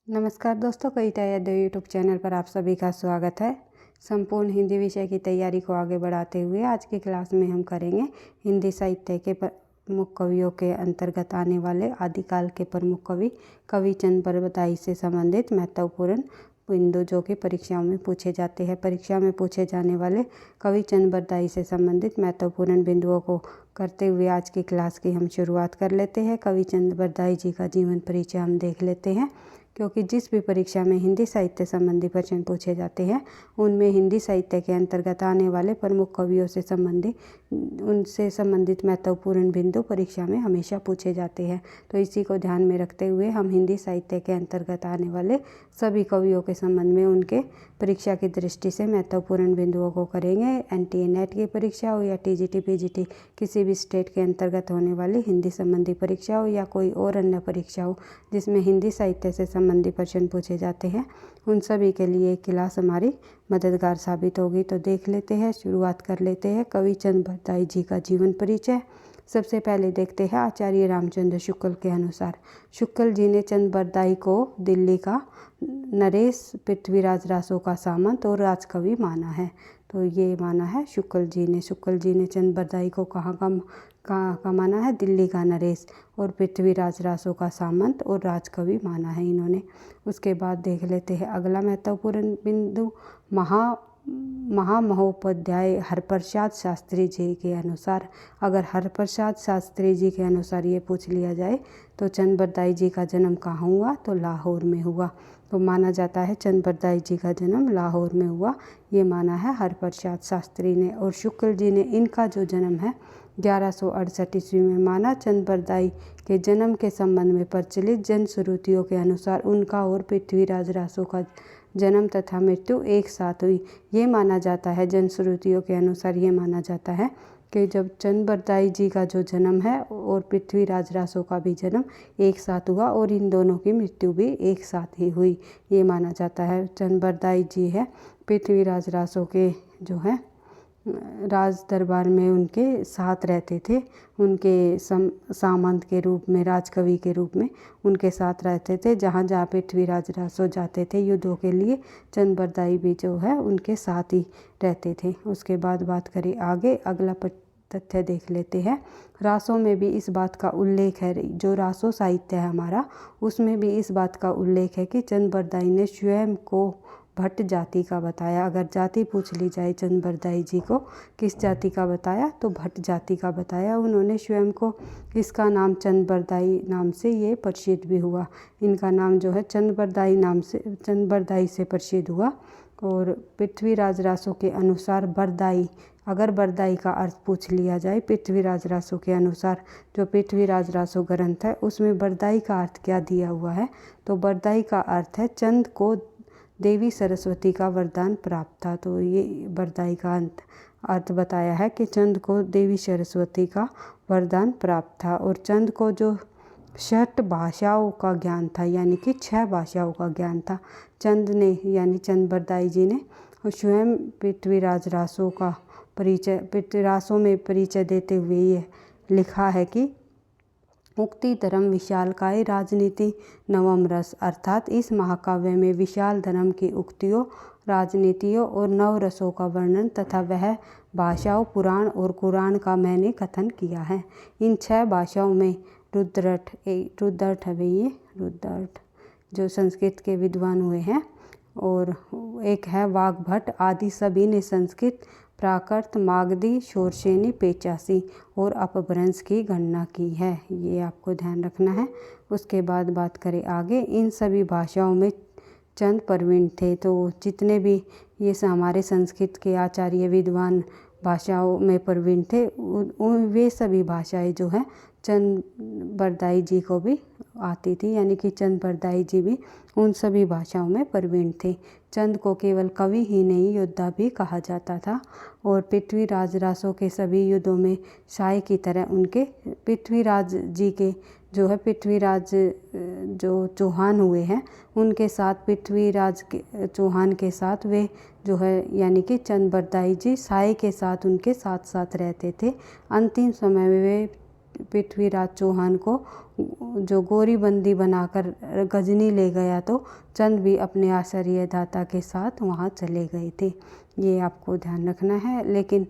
नमस्कार दोस्तों, कविता Yadav YouTube channel पर आप सभी का स्वागत है। संपूर्ण हिंदी विषय की तैयारी को आगे बढ़ाते हुए आज की क्लास में हम करेंगे हिंदी साहित्य के प्रमुख कवियों के अंतर्गत आने वाले आदिकाल के प्रमुख कवि चंद बरदाई से संबंधित महत्वपूर्ण बिंदु जो कि परीक्षाओं में पूछे जाते हैं। परीक्षा में पूछे जाने वाले कवि चंद बरदाई से संबंधित महत्वपूर्ण बिंदुओं को करते हुए आज की क्लास की हम शुरुआत कर लेते हैं। कवि चंद बरदाई जी का जीवन परिचय हम देख लेते हैं, क्योंकि जिस भी परीक्षा में हिंदी साहित्य संबंधी प्रश्न पूछे जाते हैं उनमें हिंदी साहित्य के अंतर्गत आने वाले प्रमुख कवियों से उनसे संबंधित महत्वपूर्ण बिंदु परीक्षा में हमेशा पूछे जाते हैं। तो इसी को ध्यान में रखते हुए हम हिंदी साहित्य के अंतर्गत आने वाले सभी कवियों के संबंध में उनके परीक्षा की दृष्टि से महत्वपूर्ण बिंदुओं को करेंगे। एनटीए नेट की परीक्षा हो या टीजीटी पीजीटी किसी भी स्टेट के अंतर्गत होने वाली हिंदी संबंधी परीक्षा हो या कोई और अन्य परीक्षा हो जिसमें हिंदी साहित्य से संबंधी प्रश्न पूछे जाते हैं, उन सभी के लिए क्लास हमारी मददगार साबित होगी। तो देख लेते हैं, शुरुआत कर लेते हैं कवि चंद बरदाई जी का जीवन परिचय। सबसे पहले देखते हैं आचार्य रामचंद्र शुक्ल के अनुसार। शुक्ल जी ने चंद बरदाई को दिल्ली का नरेश, पृथ्वीराज रासो का सामंत और राजकवि माना है। तो ये माना है शुक्ल जी ने चंद बरदाई को कहाँ का माना है? दिल्ली का नरेश और पृथ्वीराज रासो का सामंत और राजकवि माना है इन्होंने। उसके बाद देख लेते हैं अगला महत्वपूर्ण बिंदु महामहोपाध्याय हरप्रसाद शास्त्री जी के अनुसार। अगर हरप्रसाद शास्त्री जी के अनुसार ये पूछ लिया जाए तो चंद बरदाई जी का जन्म कहाँ हुआ? तो लाहौर में हुआ। तो माना जाता है चंद बरदाई जी का जन्म लाहौर में हुआ, ये माना है हरप्रसाद शास्त्री ने। और शुक्ल जी ने इनका जो जन्म है 1168 ईस्वी में माना। चंद बरदाई के जन्म के संबंध में प्रचलित जनश्रुतियों के अनुसार उनका और पृथ्वीराज रासो का जन्म तथा मृत्यु एक साथ हुई। ये माना जाता है, जनश्रुतियों के अनुसार ये माना जाता है कि जब चंद बरदाई जी का जो जन्म है और पृथ्वीराज रासो का भी जन्म एक साथ हुआ और इन दोनों की मृत्यु भी एक साथ ही हुई, ये माना जाता है। चंद बरदाई जी है पृथ्वीराज रासो के जो है राज दरबार में उनके साथ रहते थे, उनके सामंत के रूप में, राजकवि के रूप में उनके साथ रहते थे। जहाँ जहाँ पृथ्वीराज रासो जाते थे युद्धों के लिए, चंद बरदाई भी जो है उनके साथ ही रहते थे। उसके बाद बात करें आगे, अगला तथ्य देख लेते हैं। रासों में भी इस बात का उल्लेख है, जो रासो साहित्य है हमारा उसमें भी इस बात का उल्लेख है कि चंद बरदाई ने स्वयं को भट्ट जाति का बताया। अगर जाति पूछ ली जाए चंद बरदाई जी को किस जाति का बताया, तो भट्ट जाति का बताया उन्होंने स्वयं को। इसका नाम चंद बरदाई नाम से ये प्रसिद्ध भी हुआ। इनका नाम जो है चंद बरदाई से प्रसिद्ध हुआ। और पृथ्वीराज रासो के अनुसार बरदाई, अगर बरदाई का अर्थ पूछ लिया जाए पृथ्वीराज रासो के अनुसार, जो पृथ्वीराज रासो ग्रंथ है उसमें बरदाई का अर्थ क्या दिया हुआ है? तो बरदाई का अर्थ है चंद को देवी सरस्वती का वरदान प्राप्त था। तो ये बरदाई का अर्थ बताया है कि चंद को देवी सरस्वती का वरदान प्राप्त था। और चंद को जो 6 भाषाओं का ज्ञान था, यानी कि 6 भाषाओं का ज्ञान था। चंद ने यानी चंद बरदाई जी ने स्वयं पृथ्वीराज रासो का रासो में परिचय देते हुए ये लिखा है कि मुक्ति धर्म विशालकाय राजनीति नवम रस, अर्थात इस महाकाव्य में विशाल धर्म की उक्तियों, राजनीतियों और नव रसों का वर्णन तथा वह भाषाओं, पुराण और कुरान का मैंने कथन किया है। इन 6 भाषाओं में रुद्रट जो संस्कृत के विद्वान हुए हैं, और एक है वाग्भट आदि सभी ने संस्कृत, प्राकृत, मागधी, शोरसेनी, पेचासी और अपभ्रंश की गणना की है। ये आपको ध्यान रखना है। उसके बाद बात करें आगे, इन सभी भाषाओं में चंद प्रवीण थे। तो जितने भी ये हमारे संस्कृत के आचार्य विद्वान भाषाओं में प्रवीण थे, वे सभी भाषाएं जो हैं चंद बरदाई जी को भी आती थी, यानी कि चंद बरदाई जी भी उन सभी भाषाओं में प्रवीण थे। चंद को केवल कवि ही नहीं योद्धा भी कहा जाता था। और पृथ्वीराज रासो के सभी युद्धों में साय की तरह उनके पृथ्वीराज जी के जो है पृथ्वीराज जो चौहान हुए हैं उनके साथ, पृथ्वीराज के चौहान के साथ वे जो है यानी कि चंद बरदाई जी साय के साथ उनके साथ साथ रहते थे। अंतिम समय में वे पृथ्वीराज चौहान को जो गोरीबंदी बनाकर गजनी ले गया, तो चंद भी अपने आश्रयदाता के साथ वहाँ चले गए थे। ये आपको ध्यान रखना है। लेकिन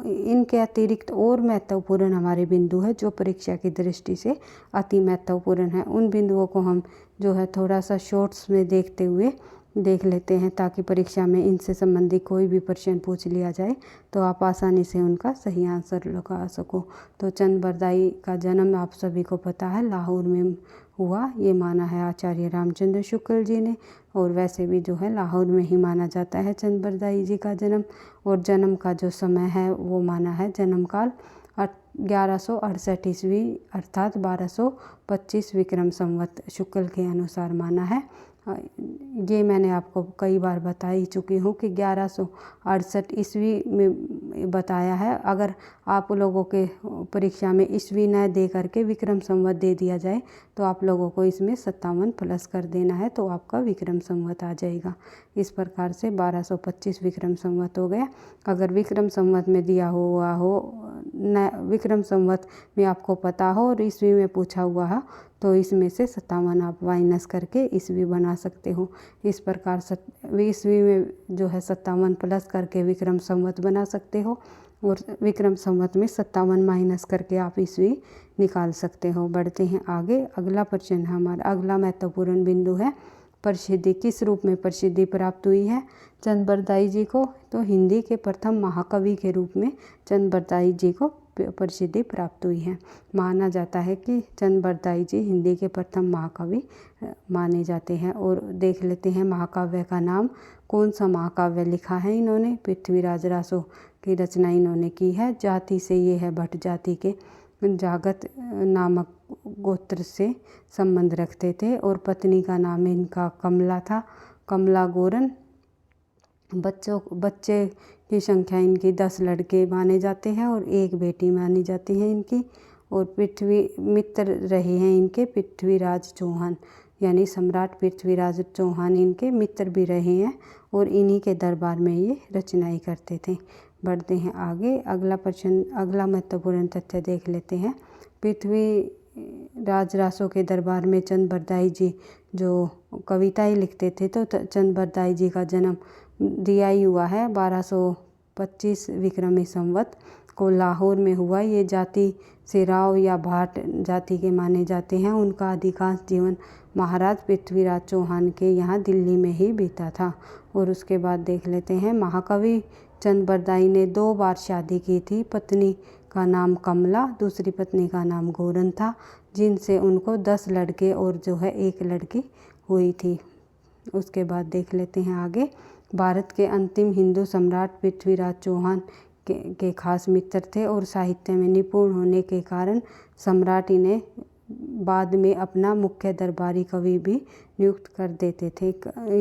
इनके अतिरिक्त और महत्वपूर्ण हमारे बिंदु है जो परीक्षा की दृष्टि से अति महत्वपूर्ण है। उन बिंदुओं को हम जो है थोड़ा सा शॉर्ट्स में देखते हुए देख लेते हैं, ताकि परीक्षा में इनसे संबंधित कोई भी प्रश्न पूछ लिया जाए तो आप आसानी से उनका सही आंसर लगा सको। तो चंद बरदाई का जन्म आप सभी को पता है लाहौर में हुआ। ये माना है आचार्य रामचंद्र शुक्ल जी ने, और वैसे भी जो है लाहौर में ही माना जाता है चंद बरदाई जी का जन्म। और जन्म का जो समय है वो माना है जन्म काल 1168 ईस्वी अर्थात 1225 विक्रम संवत शुक्ल के अनुसार माना है। ये मैंने आपको कई बार बता ही चुकी हूँ कि 1168 ईस्वी में बताया है। अगर आप लोगों के परीक्षा में ईस्वी न दे करके विक्रम संवत दे दिया जाए तो आप लोगों को इसमें 57 प्लस कर देना है, तो आपका विक्रम संवत आ जाएगा। इस प्रकार से 1225 विक्रम संवत हो गया। अगर विक्रम संवत में दिया हुआ हो न, विक्रम संवत में आपको पता हो और ईस्वी में पूछा हुआ है, तो इसमें से 57 आप माइनस करके ईस्वी बना सकते हो। इस प्रकार ईस्वी में जो है 57 प्लस करके विक्रम संवत बना सकते हो, और विक्रम संवत में 57 माइनस करके आप ईस्वी निकाल सकते हो। बढ़ते हैं आगे। अगला प्रश्न है हमारा, अगला महत्वपूर्ण बिंदु है प्रसिद्धि। किस रूप में प्रसिद्धि प्राप्त हुई है चंद बरदाई जी को? तो हिंदी के प्रथम महाकवि के रूप में चंद बरदाई जी को प्रसिद्धि प्राप्त हुई है। माना जाता है कि चंद बरदाई जी हिंदी के प्रथम महाकवि माने जाते हैं। और देख लेते हैं महाकाव्य का नाम। कौन सा महाकाव्य लिखा है इन्होंने? पृथ्वीराज रासो की रचना इन्होंने की है। जाति से ये है भट्ट जाति के, जागत नामक गोत्र से संबंध रखते थे, और पत्नी का नाम इनका कमला था, कमला गोरन। बच्चे की संख्या इनकी 10 लड़के माने जाते हैं और 1 बेटी मानी जाती है इनकी। और पृथ्वी मित्र रहे हैं इनके पृथ्वीराज चौहान, यानी सम्राट पृथ्वीराज चौहान इनके मित्र भी रहे हैं, और इन्हीं के दरबार में ये रचनाएं करते थे। बढ़ते हैं आगे। अगला प्रश्न, अगला महत्वपूर्ण तथ्य देख लेते हैं। पृथ्वीराज रासो के दरबार में चंद बरदाई जी जो कविताएं लिखते थे, तो चंद बरदाई जी का जन्म दिया ही हुआ है 1225 विक्रमी संवत को लाहौर में हुआ। ये जाति से राव या भाट जाति के माने जाते हैं। उनका अधिकांश जीवन महाराज पृथ्वीराज चौहान के यहाँ दिल्ली में ही बीता था। और उसके बाद देख लेते हैं, महाकवि चंद बरदाई ने 2 बार शादी की थी। पत्नी का नाम कमला, दूसरी पत्नी का नाम गोरन था, जिनसे उनको 10 लड़के और जो है 1 लड़की हुई थी। उसके बाद देख लेते हैं आगे। भारत के अंतिम हिंदू सम्राट पृथ्वीराज चौहान के खास मित्र थे, और साहित्य में निपुण होने के कारण सम्राट इन्हें बाद में अपना मुख्य दरबारी कवि भी नियुक्त कर देते थे।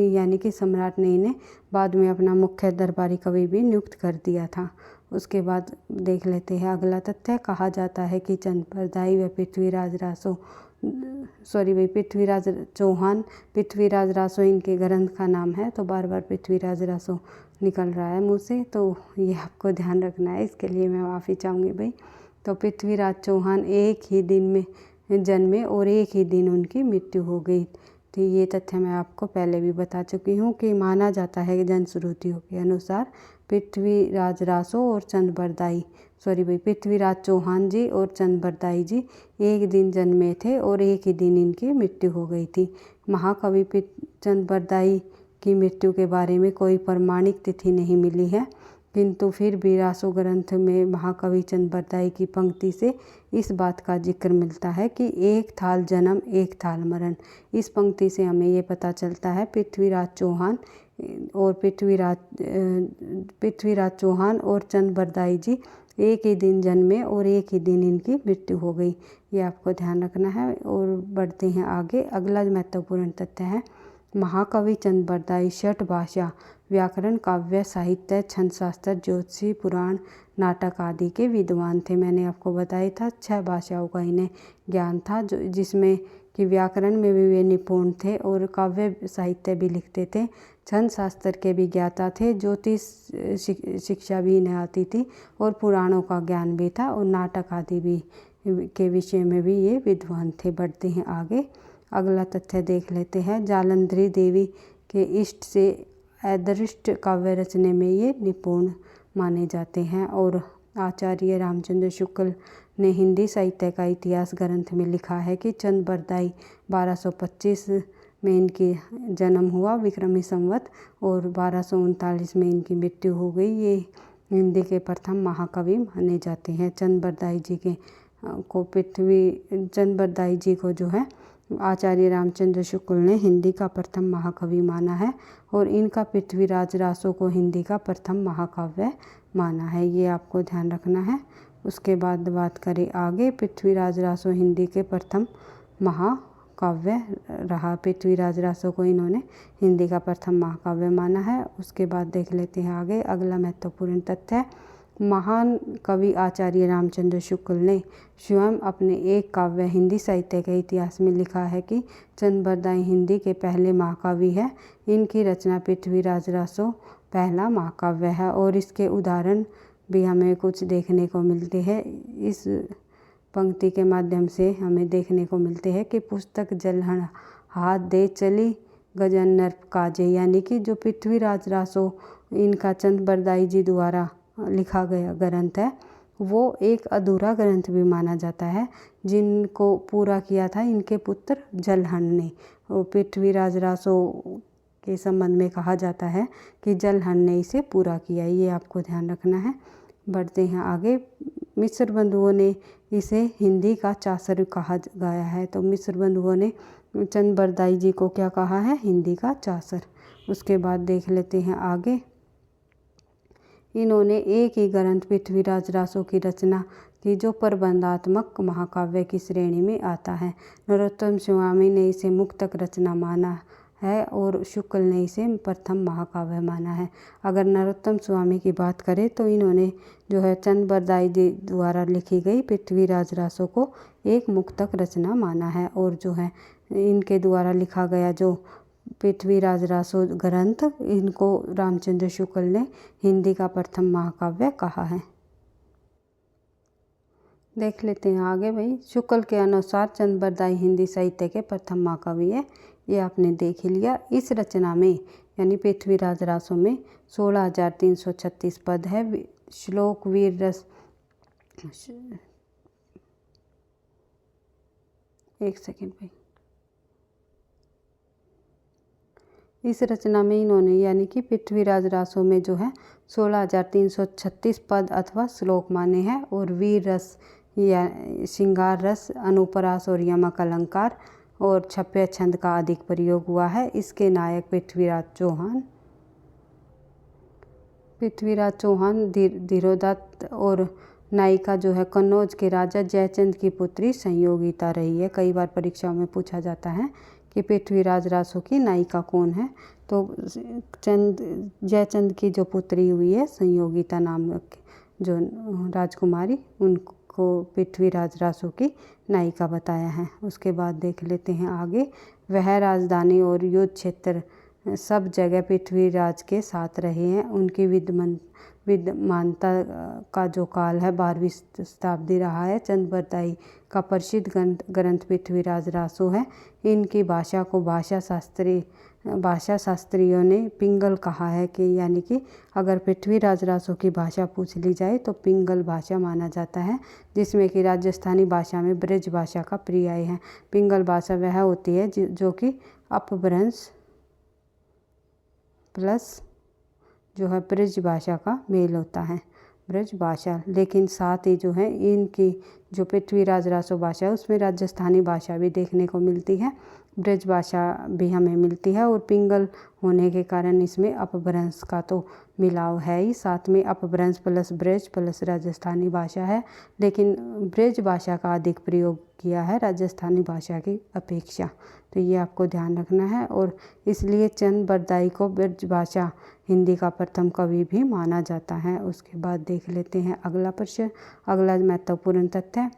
यानी कि सम्राट ने इन्हें बाद में अपना मुख्य दरबारी कवि भी नियुक्त कर दिया था। उसके बाद देख लेते हैं अगला तथ्य। कहा जाता है कि चंद बरदाई व पृथ्वीराज चौहान, पृथ्वीराज रासो इनके ग्रंथ का नाम है। तो बार बार पृथ्वीराज रासो निकल रहा है मुँह से, तो ये आपको ध्यान रखना है, इसके लिए मैं माफ़ी चाहूँगी भाई। तो पृथ्वीराज चौहान एक ही दिन में जन्मे और एक ही दिन उनकी मृत्यु हो गई थी। ये तथ्य मैं आपको पहले भी बता चुकी हूँ कि माना जाता है कि जनश्रुतियों के अनुसार पृथ्वीराज रासो और चंद बरदाई पृथ्वीराज चौहान जी और चंद बरदाई जी एक दिन जन्मे थे और एक ही दिन इनकी मृत्यु हो गई थी। महाकवि चंद बरदाई की मृत्यु के बारे में कोई प्रमाणिक तिथि नहीं मिली है, किंतु फिर भी रासो ग्रंथ में महाकवि चंद बरदाई की पंक्ति से इस बात का जिक्र मिलता है कि 1 थाल जन्म 1 थाल मरण। इस पंक्ति से हमें ये पता चलता है पृथ्वीराज चौहान और चंद बरदाई जी एक ही दिन जन्मे और एक ही दिन इनकी मृत्यु हो गई। ये आपको ध्यान रखना है। और बढ़ते हैं आगे। अगला महत्वपूर्ण तथ्य है, महाकवि चंद बरदाई 6 भाषा, व्याकरण, काव्य, साहित्य, छंद शास्त्र, ज्योतिषी, पुराण, नाटक आदि के विद्वान थे। मैंने आपको बताया था 6 भाषाओं का इन्हें ज्ञान था, जिसमें कि व्याकरण में भी वे निपुण थे और काव्य साहित्य भी लिखते थे। छंद शास्त्र के भी ज्ञाता थे, ज्योतिष शिक्षा भी इन्हें आती थी और पुराणों का ज्ञान भी था और नाटक आदि भी के विषय में भी ये विद्वान थे। बढ़ते हैं आगे, अगला तथ्य देख लेते हैं। जालंधरी देवी के इष्ट से अदृष्ट काव्य रचने में ये निपुण माने जाते हैं। और आचार्य रामचंद्र शुक्ल ने हिंदी साहित्य का इतिहास ग्रंथ में लिखा है कि चंद बरदाई 1225 में इनकी जन्म हुआ विक्रमी संवत और 1239 में इनकी मृत्यु हो गई। ये हिंदी के प्रथम महाकवि माने जाते हैं। चंद बरदाई जी को जो है आचार्य रामचंद्र शुक्ल ने हिंदी का प्रथम महाकवि माना है और इनका पृथ्वीराज रासो को हिंदी का प्रथम महाकाव्य माना है। ये आपको ध्यान रखना है। उसके बाद बात करें आगे, पृथ्वीराज रासो हिंदी के प्रथम महाकाव्य रहा। पृथ्वीराज रासो को इन्होंने हिंदी का प्रथम महाकाव्य माना है। उसके बाद देख लेते हैं आगे, अगला महत्वपूर्ण तथ्य। महान कवि आचार्य रामचंद्र शुक्ल ने स्वयं अपने एक काव्य हिंदी साहित्य के इतिहास में लिखा है कि चंद बरदाई हिंदी के पहले महाकवि है। इनकी रचना पृथ्वीराज रासो पहला महाकाव्य है और इसके उदाहरण भी हमें कुछ देखने को मिलते हैं। इस पंक्ति के माध्यम से हमें देखने को मिलते हैं कि पुस्तक जलहन हाथ दे चली गजन नर काजे, यानी कि जो पृथ्वीराज रासो इनका चंद बरदाई जी द्वारा लिखा गया ग्रंथ है वो एक अधूरा ग्रंथ भी माना जाता है, जिनको पूरा किया था इनके पुत्र जलहन ने। और पृथ्वीराज रासो के संबंध में कहा जाता है कि जलहन ने इसे पूरा किया। ये आपको ध्यान रखना है। बढ़ते हैं आगे, मिस्र बंधुओं ने इसे हिंदी का चासर कहा गया है। तो मिस्र बंधुओं ने चंद बरदाई जी को क्या कहा है? हिंदी का चासर। उसके बाद देख लेते हैं आगे, इन्होंने एक ही ग्रंथ पृथ्वीराज रासो की रचना की जो प्रबंधात्मक महाकाव्य की श्रेणी में आता है। नरोत्तम स्वामी ने इसे मुक्तक रचना माना है और शुक्ल ने इसे प्रथम महाकाव्य माना है। अगर नरोत्तम स्वामी की बात करें तो इन्होंने जो है चंद बरदाई जी द्वारा लिखी गई पृथ्वीराज रासो को एक मुक्तक रचना माना है और जो है इनके द्वारा लिखा गया जो पृथ्वीराज रासो ग्रंथ इनको रामचंद्र शुक्ल ने हिंदी का प्रथम महाकाव्य कहा है। देख लेते हैं आगे भाई, शुक्ल के अनुसार चंद बरदाई हिंदी साहित्य के प्रथम महाकवि है। ये आपने देख ही लिया। इस रचना में यानी पृथ्वीराज रासो में 16,336 पद है। श्लोक वीर रस, एक सेकेंड भाई, इस रचना में इन्होंने यानी कि पृथ्वीराज रासो में जो है 16,336 पद अथवा श्लोक माने हैं और वीर रस या श्रृंगार रस, अनुप्रास और यमक अलंकार और छप्य छंद का अधिक प्रयोग हुआ है। इसके नायक पृथ्वीराज चौहान धीरोदत्त और नायिका जो है कन्नौज के राजा जयचंद की पुत्री संयोगिता रही है। कई बार परीक्षाओं में पूछा जाता है कि पृथ्वीराज रासो की नायिका कौन है, तो जयचंद की जो पुत्री हुई है संयोगिता नाम जो राजकुमारी, उनको पृथ्वीराज रासो की नायिका बताया है। उसके बाद देख लेते हैं आगे, वह राजधानी और युद्ध क्षेत्र सब जगह पृथ्वीराज के साथ रहे हैं। उनकी विद्यमानता का जो काल है 12वीं शताब्दी रहा है। चंद बरदाई का प्रसिद्ध ग्रंथ पृथ्वीराज रासो है। इनकी भाषा को भाषा शास्त्रियों ने पिंगल कहा है कि यानी कि अगर पृथ्वीराज रासो की भाषा पूछ ली जाए तो पिंगल भाषा माना जाता है, जिसमें कि राजस्थानी भाषा में ब्रज भाषा का पर्याय है। पिंगल भाषा वह होती है जो कि अपभ्रंश प्लस जो है ब्रज भाषा का मेल होता है, ब्रज भाषा। लेकिन साथ ही जो है इनकी जो पृथ्वीराज रासो भाषा है उसमें राजस्थानी भाषा भी देखने को मिलती है, ब्रज भाषा भी हमें मिलती है और पिंगल होने के कारण इसमें अपभ्रंश का तो मिलाव है ही, साथ में अपभ्रंश प्लस ब्रज प्लस राजस्थानी भाषा है। लेकिन ब्रज भाषा का अधिक प्रयोग किया है राजस्थानी भाषा की अपेक्षा, तो ये आपको ध्यान रखना है। और इसलिए चंद बरदाई को ब्रज भाषा हिंदी का प्रथम कवि भी माना जाता है। उसके बाद देख लेते हैं अगला प्रश्न, अगला महत्वपूर्ण तथ्य।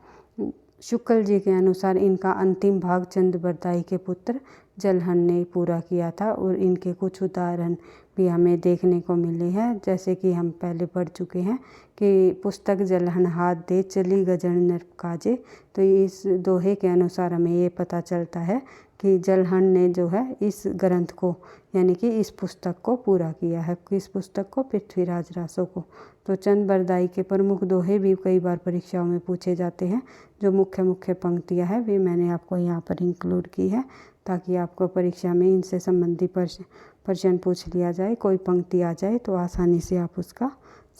शुक्ल जी के अनुसार इनका अंतिम भाग चंद बरदाई के पुत्र जलहन ने पूरा किया था और इनके कुछ उदाहरण भी हमें देखने को मिले हैं। जैसे कि हम पहले पढ़ चुके हैं कि पुस्तक जलहन हाथ दे चली गजन नर काजे, तो इस दोहे के अनुसार हमें ये पता चलता है कि जलहन ने जो है इस ग्रंथ को यानी कि इस पुस्तक को पूरा किया है। किस पुस्तक को? पृथ्वीराज रासो को। तो चंद बरदाई के प्रमुख दोहे भी कई बार परीक्षाओं में पूछे जाते हैं। जो मुख्य मुख्य पंक्तियां हैं वे मैंने आपको यहाँ पर इंक्लूड की है ताकि आपको परीक्षा में इनसे संबंधित प्रश्न पूछ लिया जाए, कोई पंक्ति आ जाए तो आसानी से आप उसका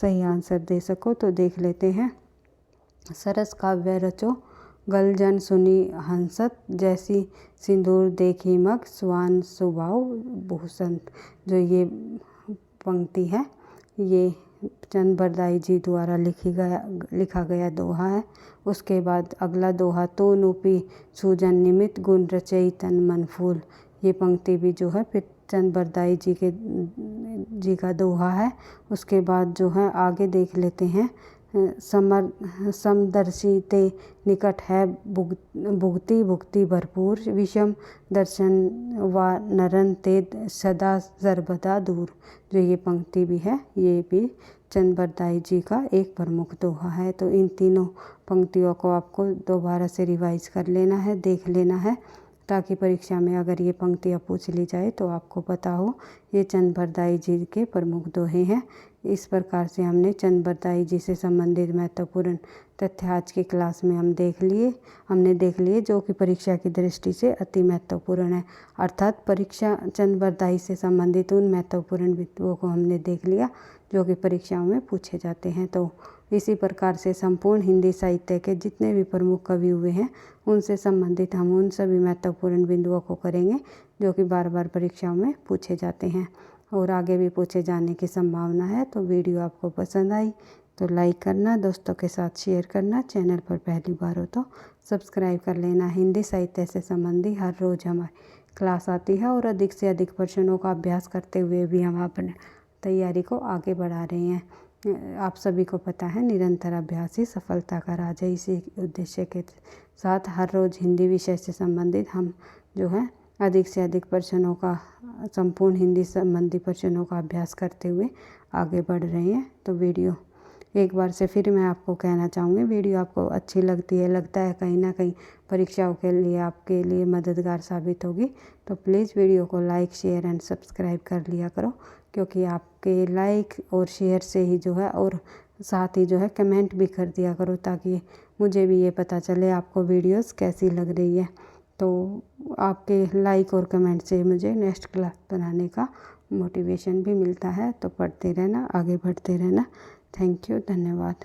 सही आंसर दे सको। तो देख लेते हैं। सरस काव्य रचो गल जन सुनी हंसत, जैसी सिंदूर देखी मग स्वान सुभाव भूषंत। जो ये पंक्ति है ये चंद बरदाई जी द्वारा लिखा गया दोहा है। उसके बाद अगला दोहा तो नूपी सूजन निमित्त गुण रचई तन मन फूल। ये पंक्ति भी जो है फिर चंद बरदाई जी का दोहा है। उसके बाद जो है आगे देख लेते हैं। समदर्शी ते निकट है भुक्ति भुक्ति भरपूर, विषम दर्शन व नरन ते सदा सर्वदा दूर। जो ये पंक्ति भी है ये भी चंद बरदाई जी का एक प्रमुख दोहा है। तो इन तीनों पंक्तियों को आपको दोबारा से रिवाइज कर लेना है, देख लेना है, ताकि परीक्षा में अगर ये पंक्तियाँ पूछ ली जाए तो आपको पता हो ये चंद बरदाई जी के प्रमुख दोहे हैं। इस प्रकार से हमने चंद बरदाई जी से संबंधित महत्वपूर्ण तथ्य आज की क्लास में हमने देख लिए जो कि परीक्षा की दृष्टि से अति महत्वपूर्ण है। अर्थात परीक्षा चंद बरदाई से संबंधित उन महत्वपूर्ण बिंदुओं को हमने देख लिया जो कि परीक्षाओं में पूछे जाते हैं। तो इसी प्रकार से संपूर्ण हिंदी साहित्य के जितने भी प्रमुख कवि हुए हैं उनसे संबंधित हम उन सभी महत्वपूर्ण बिंदुओं को करेंगे जो कि बार बार परीक्षाओं में पूछे जाते हैं और आगे भी पूछे जाने की संभावना है। तो वीडियो आपको पसंद आई तो लाइक करना, दोस्तों के साथ शेयर करना, चैनल पर पहली बार हो तो सब्सक्राइब कर लेना। हिंदी साहित्य से संबंधित हर रोज़ हमारी क्लास आती है और अधिक से अधिक प्रश्नों का अभ्यास करते हुए भी हम अपने तैयारी को आगे बढ़ा रहे हैं। आप सभी को पता है निरंतर अभ्यास ही सफलता का राज है। इसी उद्देश्य के साथ हर रोज़ हिंदी विषय से संबंधित हम जो है अधिक से अधिक प्रश्नों का संपूर्ण हिंदी संबंधी प्रश्नों का अभ्यास करते हुए आगे बढ़ रहे हैं। तो वीडियो एक बार से फिर मैं आपको कहना चाहूँगी, वीडियो आपको अच्छी लगता है कहीं ना कहीं परीक्षाओं के लिए आपके लिए मददगार साबित होगी तो प्लीज़ वीडियो को लाइक शेयर एंड सब्सक्राइब कर लिया करो, क्योंकि आपके लाइक और शेयर से ही जो है और साथ ही जो है कमेंट भी कर दिया करो ताकि मुझे भी ये पता चले आपको वीडियोस कैसी लग रही है। तो आपके लाइक और कमेंट से मुझे नेक्स्ट क्लास बनाने का मोटिवेशन भी मिलता है। तो पढ़ते रहना, आगे बढ़ते रहना। थैंक यू, धन्यवाद।